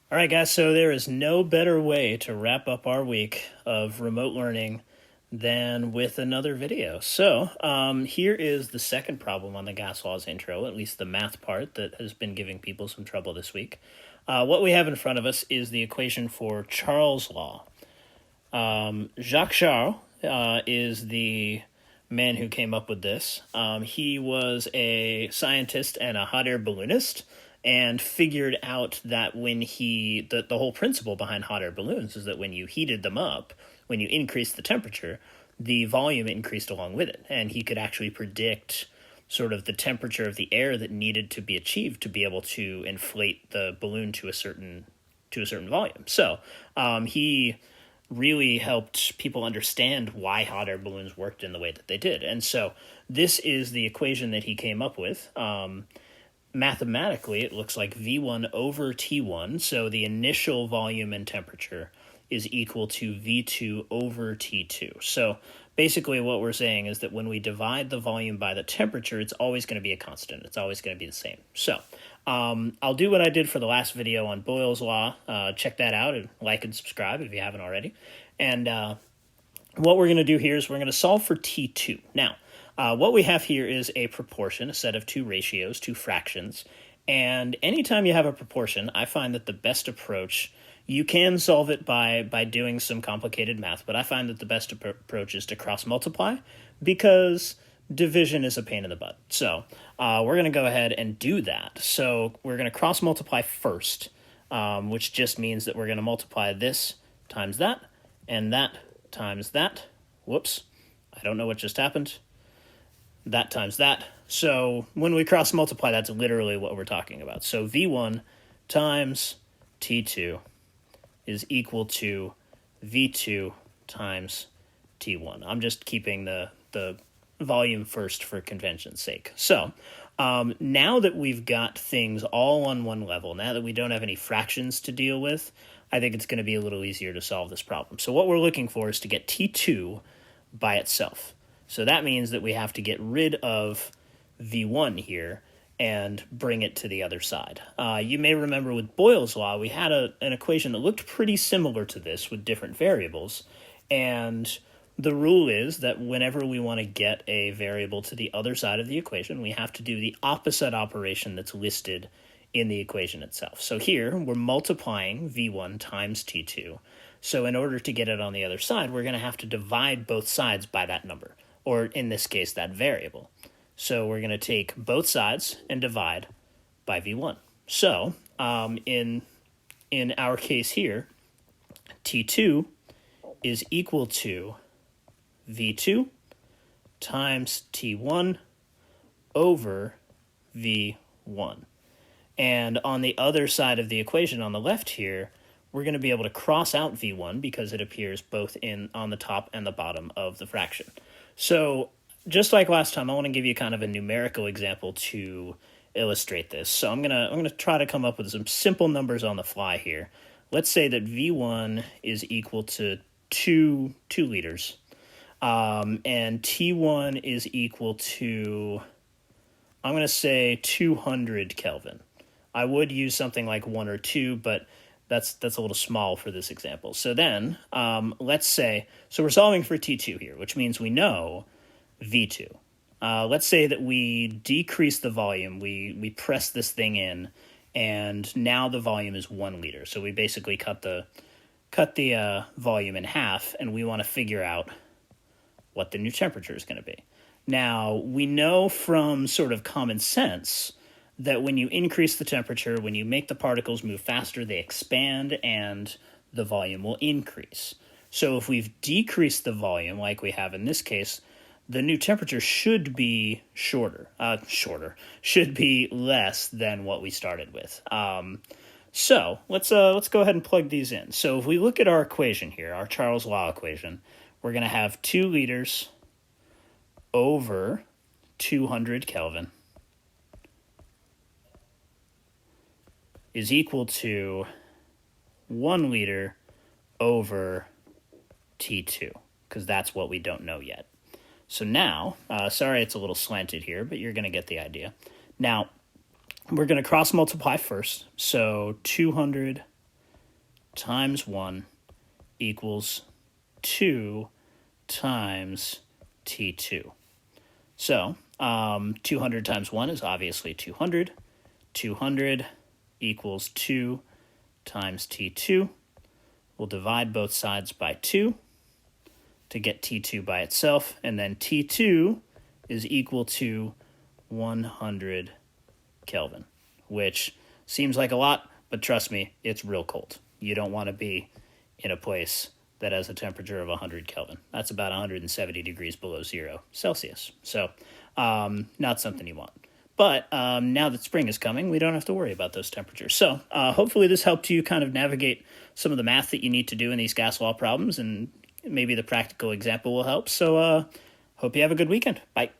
All right, guys, so there is no better way to wrap up our week of remote learning than with another video. So here is the second problem on the gas laws intro, at least the math part that has been giving people some trouble this week. What we have in front of us is the equation for Charles' law. Jacques Charles is the man who came up with this. He was a scientist and a hot air balloonist, and figured out that when the whole principle behind hot air balloons is that when you heated them up, when you increased the temperature, the volume increased along with it. And he could actually predict sort of the temperature of the air that needed to be achieved to be able to inflate the balloon to a certain volume. So he really helped people understand why hot air balloons worked in the way that they did. And so this is the equation that he came up with. Mathematically, it looks like V1 over T1, so the initial volume and temperature is equal to V2 over T2. So basically what we're saying is that when we divide the volume by the temperature, it's always going to be a constant. It's always going to be the same. So I'll do what I did for the last video on Boyle's Law. Check that out and like and subscribe if you haven't already. And what we're going to do here is we're going to solve for T2. Now, what we have here is a proportion, a set of two ratios, two fractions. And anytime you have a proportion, I find that the best approach, you can solve it by doing some complicated math, but I find that the best approach is to cross multiply because division is a pain in the butt. So we're going to go ahead and do that. So we're going to cross multiply first, which just means that we're going to multiply this times that and that times that. Whoops, I don't know what just happened. That times that. So when we cross multiply, that's literally what we're talking about. So V1 times T2 is equal to V2 times T1. I'm just keeping the volume first for convention's sake. So now that we've got things all on one level, now that we don't have any fractions to deal with, I think it's going to be a little easier to solve this problem. So what we're looking for is to get T2 by itself. So that means that we have to get rid of V1 here and bring it to the other side. You may remember with Boyle's Law, we had an equation that looked pretty similar to this with different variables. And the rule is that whenever we want to get a variable to the other side of the equation, we have to do the opposite operation that's listed in the equation itself. So here, we're multiplying V1 times T2. So in order to get it on the other side, we're going to have to divide both sides by that number, or in this case, that variable. So we're going to take both sides and divide by V1. So in our case here, T2 is equal to V2 times T1 over V1. And on the other side of the equation on the left here, we're going to be able to cross out V1 because it appears both on the top and the bottom of the fraction. So just like last time, I want to give you kind of a numerical example to illustrate this. So I'm gonna try to come up with some simple numbers on the fly here. Let's say that V1 is equal to 2 liters, and T1 is equal to, I'm going to say 200 Kelvin. I would use something like 1 or 2, but that's a little small for this example. So then, let's say, so we're solving for T2 here, which means we know V2. Let's say that we decrease the volume, we press this thing in, and now the volume is 1 liter. So we basically cut the volume in half, and we want to figure out what the new temperature is going to be. Now, we know from sort of common sense that when you increase the temperature, when you make the particles move faster, they expand and the volume will increase. So if we've decreased the volume, like we have in this case, the new temperature should be should be less than what we started with. So let's go ahead and plug these in. So if we look at our equation here, our Charles' Law equation, we're going to have 2 liters over 200 Kelvin is equal to 1 liter over T2, because that's what we don't know yet. So now, sorry it's a little slanted here, but you're going to get the idea. Now, we're going to cross multiply first. So 200 times 1 equals 2 times T2. So 200 times 1 is obviously 200. 200 equals 2 times T2. We'll divide both sides by 2 to get T2 by itself, and then T2 is equal to 100 Kelvin, which seems like a lot, but trust me, it's real cold. You don't want to be in a place that has a temperature of 100 Kelvin. That's about 170 degrees below 0 Celsius. So not something you want. But now that spring is coming, we don't have to worry about those temperatures. So hopefully this helped you kind of navigate some of the math that you need to do in these gas law problems, and maybe the practical example will help. So hope you have a good weekend. Bye.